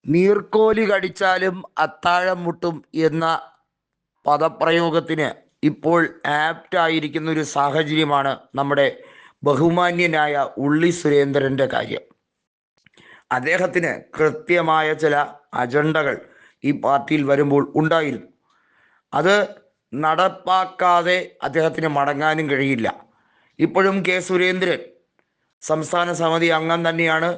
നീർക്കോലി കടിച്ചാലും അത്താഴം മുട്ടും എന്ന പദപ്രയോഗത്തിന് ഇപ്പോൾ ആപ്റ്റായിരിക്കുന്ന ഒരു സാഹചര്യമാണ് നമ്മുടെ ബഹുമാന്യനായ ഉള്ളി സുരേന്ദ്രൻ്റെ കാര്യം. അദ്ദേഹത്തിന് കൃത്യമായ ചില അജണ്ടകൾ ഈ പാർട്ടിയിൽ വരുമ്പോൾ ഉണ്ടായിരുന്നു. അത് നടപ്പാക്കാതെ അദ്ദേഹത്തിന് മടങ്ങാനും കഴിയില്ല. ഇപ്പോഴും കെ സുരേന്ദ്രൻ സംസ്ഥാന സമിതി അംഗം തന്നെയാണ്.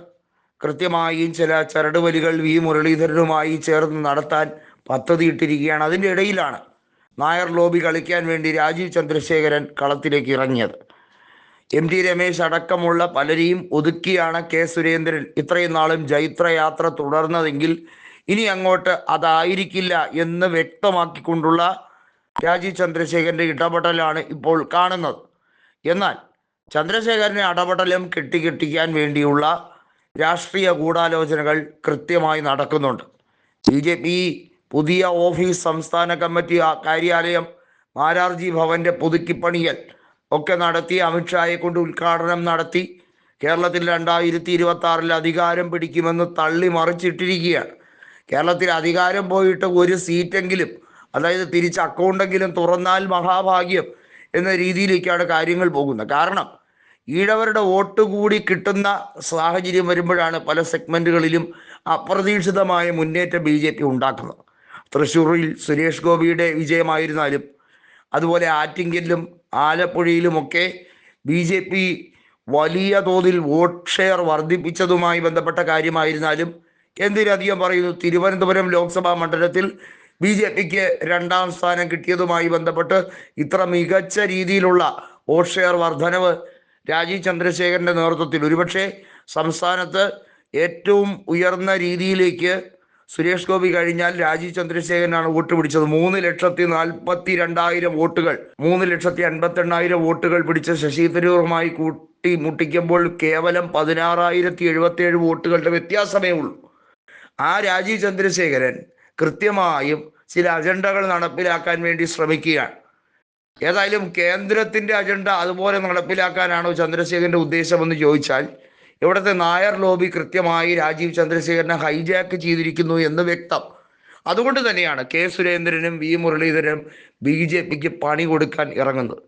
കൃത്യമായും ചില ചരടുവലികൾ വി മുരളീധരനുമായി ചേർന്ന് നടത്താൻ പദ്ധതിയിട്ടിരിക്കുകയാണ്. അതിൻ്റെ ഇടയിലാണ് നായർ ലോബി കളിക്കാൻ വേണ്ടി രാജീവ് ചന്ദ്രശേഖരൻ കളത്തിലേക്ക് ഇറങ്ങിയത്. എം ടി രമേശ് അടക്കമുള്ള പലരെയും ഒതുക്കിയാണ് കെ സുരേന്ദ്രൻ ഇത്രയും നാളും ജൈത്രയാത്ര തുടർന്നതെങ്കിൽ ഇനി അങ്ങോട്ട് അതായിരിക്കില്ല എന്ന് വ്യക്തമാക്കിക്കൊണ്ടുള്ള രാജീവ് ചന്ദ്രശേഖരൻ്റെ ഇടപെടലാണ് ഇപ്പോൾ കാണുന്നത്. എന്നാൽ ചന്ദ്രശേഖരനെ ഇടപെടലും കെട്ടിക്കാൻ വേണ്ടിയുള്ള രാഷ്ട്രീയ ഗൂഢാലോചനകൾ കൃത്യമായി നടക്കുന്നുണ്ട്. BJP പുതിയ ഓഫീസ്, സംസ്ഥാന കമ്മിറ്റി കാര്യാലയം, മാരാർജി ഭവന്റെ പുതുക്കിപ്പണിയൽ ഒക്കെ നടത്തി, അമിത്ഷായെ കൊണ്ട് ഉദ്ഘാടനം നടത്തി കേരളത്തിൽ 2026 അധികാരം പിടിക്കുമെന്ന് തള്ളി മറിച്ചിട്ടിരിക്കുകയാണ്. കേരളത്തിൽ അധികാരം പോയിട്ട് ഒരു സീറ്റെങ്കിലും, അതായത് തിരിച്ച് അക്കൗണ്ടെങ്കിലും തുറന്നാൽ മഹാഭാഗ്യം എന്ന രീതിയിലേക്കാണ് കാര്യങ്ങൾ പോകുന്നത്. കാരണം ഈഴവരുടെ വോട്ട് കൂടി കിട്ടുന്ന സാഹചര്യം വരുമ്പോഴാണ് പല സെഗ്മെൻറ്റുകളിലും അപ്രതീക്ഷിതമായ മുന്നേറ്റം BJP ഉണ്ടാക്കുന്നത്. തൃശ്ശൂരിൽ സുരേഷ് ഗോപിയുടെ വിജയമായിരുന്നാലും അതുപോലെ ആറ്റിങ്ങലിലും ആലപ്പുഴയിലുമൊക്കെ BJP വലിയ തോതിൽ വോട്ട് ഷെയർ വർദ്ധിപ്പിച്ചതുമായി ബന്ധപ്പെട്ട കാര്യമായിരുന്നാലും, എന്തിനധികം പറയുന്നു, തിരുവനന്തപുരം ലോക്സഭാ മണ്ഡലത്തിൽ BJPക്ക് 2ാം സ്ഥാനം കിട്ടിയതുമായി ബന്ധപ്പെട്ട് ഇത്ര മികച്ച രീതിയിലുള്ള വോട്ട് ഷെയർ വർധനവ് രാജീവ് ചന്ദ്രശേഖരൻ്റെ നേതൃത്വത്തിൽ ഒരുപക്ഷെ സംസ്ഥാനത്ത് ഏറ്റവും ഉയർന്ന രീതിയിലേക്ക് സുരേഷ് ഗോപി കഴിഞ്ഞാൽ രാജീവ് ചന്ദ്രശേഖരനാണ് വോട്ട് പിടിച്ചത്. 3,42,000 വോട്ടുകൾ, 3,58,000 വോട്ടുകൾ പിടിച്ച ശശി തരൂറുമായി മുട്ടിക്കുമ്പോൾ കേവലം 16,077 വോട്ടുകളുടെ വ്യത്യാസമേ ഉള്ളൂ. ആ രാജീവ് ചന്ദ്രശേഖരൻ കൃത്യമായും ചില അജണ്ടകൾ നടപ്പിലാക്കാൻ വേണ്ടി ശ്രമിക്കുകയാണ്. ഏതായാലും കേന്ദ്രത്തിൻ്റെ അജണ്ട അതുപോലെ നടപ്പിലാക്കാനാണോ ചന്ദ്രശേഖരൻ്റെ ഉദ്ദേശമെന്ന് ചോദിച്ചാൽ, ഇവിടുത്തെ നായർ ലോബി കൃത്യമായി രാജീവ് ചന്ദ്രശേഖരനെ ഹൈജാക്ക് ചെയ്തിരിക്കുന്നു എന്ന് വ്യക്തം. അതുകൊണ്ട് തന്നെയാണ് കെ സുരേന്ദ്രനും വി മുരളീധരനും BJPക്ക് പണി കൊടുക്കാൻ ഇറങ്ങുന്നത്.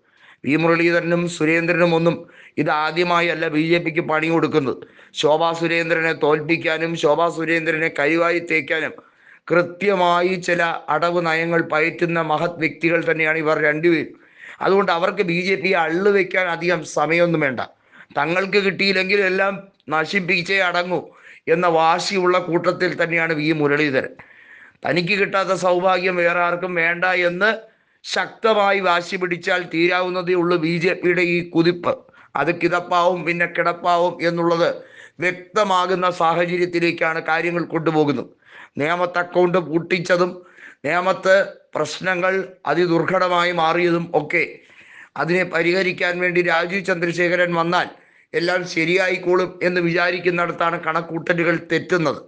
വി മുരളീധരനും സുരേന്ദ്രനും ഒന്നും ഇതാദ്യമായി അല്ല BJPക്ക് പണി കൊടുക്കുന്നത്. ശോഭാ സുരേന്ദ്രനെ തോൽപ്പിക്കാനും ശോഭാ സുരേന്ദ്രനെ കരിവായി തേക്കാനും കൃത്യമായി ചില അടവ് നയങ്ങൾ പയറ്റുന്ന മഹത് വ്യക്തികൾ തന്നെയാണ് ഇവർ രണ്ടുപേരും. അതുകൊണ്ട് അവർക്ക് BJP അള്ളു വയ്ക്കാൻ അധികം സമയമൊന്നും വേണ്ട. തങ്ങൾക്ക് കിട്ടിയില്ലെങ്കിൽ എല്ലാം നശിപ്പിച്ചേ അടങ്ങൂ എന്ന വാശിയുള്ള കൂട്ടത്തിൽ തന്നെയാണ് വി മുരളീധരൻ. തനിക്ക് കിട്ടാത്ത സൗഭാഗ്യം വേറെ ആർക്കും വേണ്ട എന്ന് ശക്തമായി വാശി പിടിച്ചാൽ തീരാവുന്നതേ ഉള്ളൂ BJPയുടെ ഈ കുതിപ്പ്. അത് കിതപ്പാവും പിന്നെ കിടപ്പാവും എന്നുള്ളത് വ്യക്തമാകുന്ന സാഹചര്യത്തിലേക്കാണ് കാര്യങ്ങൾ കൊണ്ടുപോകുന്നത്. നേമത്ത് അക്കൗണ്ട് പൂട്ടിച്ചതും നേമത്ത് പ്രശ്നങ്ങൾ അതിദുർഘടമായി മാറിയതും ഒക്കെ അതിനെ പരിഹരിക്കാൻ വേണ്ടി രാജീവ് ചന്ദ്രശേഖരൻ വന്നാൽ എല്ലാം ശരിയായിക്കോളും എന്ന് വിചാരിക്കുന്നിടത്താണ് കണക്കൂട്ടലുകൾ തെറ്റുന്നത്.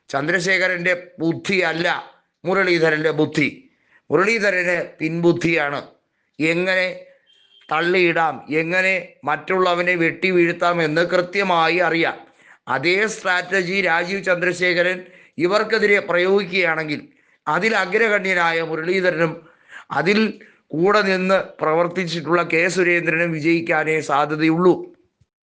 ചന്ദ്രശേഖരൻ്റെ ബുദ്ധിയല്ല മുരളീധരൻ്റെ ബുദ്ധി. മുരളീധരന് പിൻബുദ്ധിയാണ്. എങ്ങനെ തള്ളിയിടാം, എങ്ങനെ മറ്റുള്ളവനെ വെട്ടി വീഴ്ത്താം എന്ന് കൃത്യമായി അറിയാം. അതേ സ്ട്രാറ്റജി രാജീവ് ചന്ദ്രശേഖരൻ ഇവർക്കെതിരെ പ്രയോഗിക്കുകയാണെങ്കിൽ അതിൽ അഗ്രഗണ്യനായ മുരളീധരനും അതിൽ കൂടെ നിന്ന് പ്രവർത്തിച്ചിട്ടുള്ള കെ സുരേന്ദ്രനും വിജയിക്കാനേ സാധ്യതയുള്ളൂ.